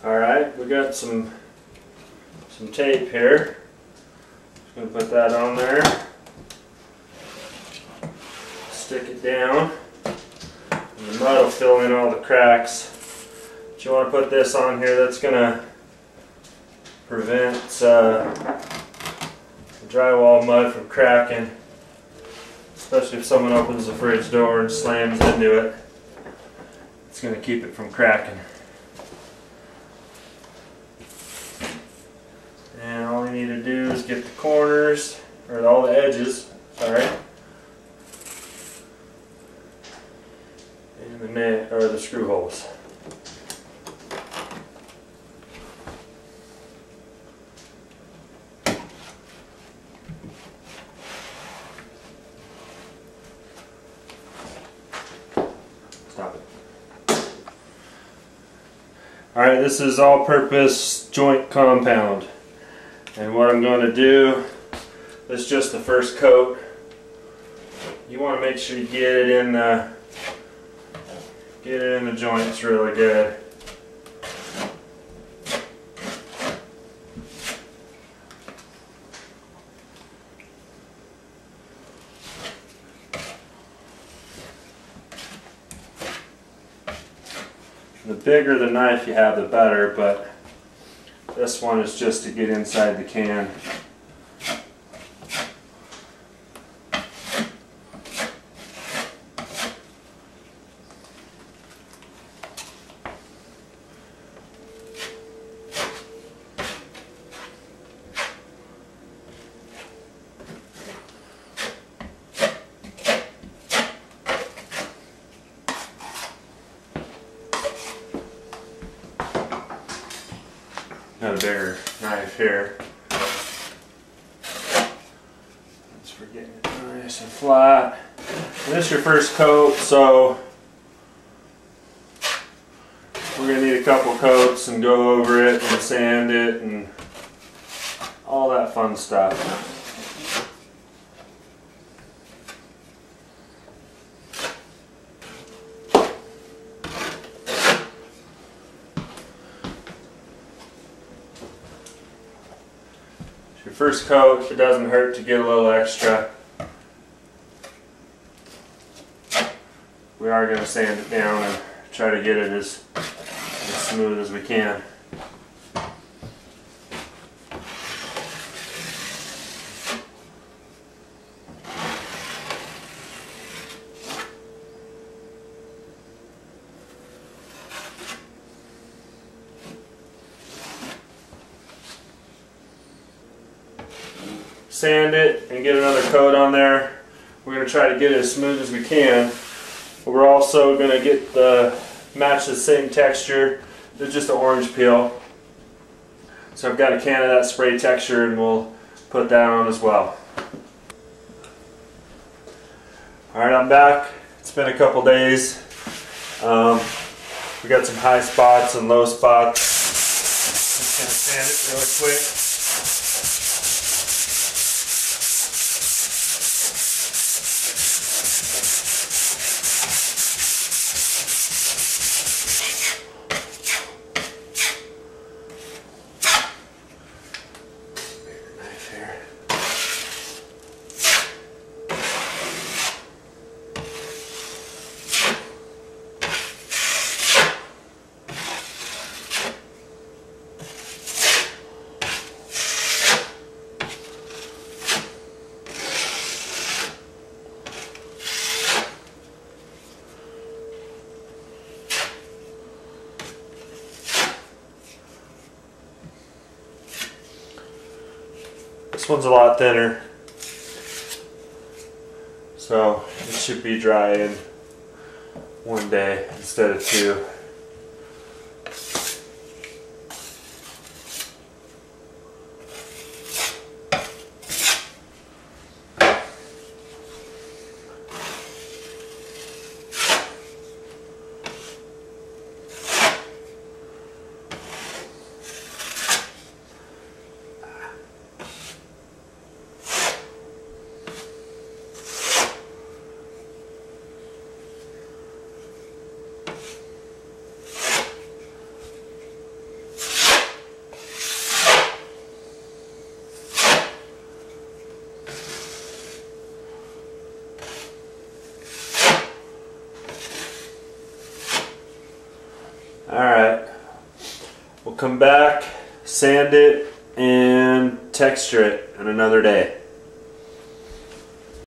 Alright, we got some tape here. Just going to put that on there. Stick it down. And the mud will fill in all the cracks. But you want to put this on here, that's going to prevent the drywall mud from cracking. Especially if someone opens the fridge door and slams into it. It's going to keep it from cracking. And all you need to do is get the corners, or all the edges, sorry, and the net, or the screw holes. Stop it. Alright, this is all-purpose joint compound. And what I'm going to do, this is just the first coat. You want to make sure you get it in the joints really good. The bigger the knife you have, the better, but this one is just to get inside the can. Got a bigger knife here. Let's forget it nice and flat. And this is your first coat, so we're going to need a couple coats and go over it and sand it and all that fun stuff. Your first coat, it doesn't hurt to get a little extra. We are going to sand it down and try to get it as smooth as we can. Sand it and get another coat on there. We're going to try to get it as smooth as we can. But we're also going to get match the same texture. It's just an orange peel. So I've got a can of that spray texture and we'll put that on as well. Alright, I'm back. It's been a couple days. We got some high spots and low spots. Just going to sand it really quick. This one's a lot thinner, so it should be dry in one day instead of two. Alright, we'll come back, sand it, and texture it in another day.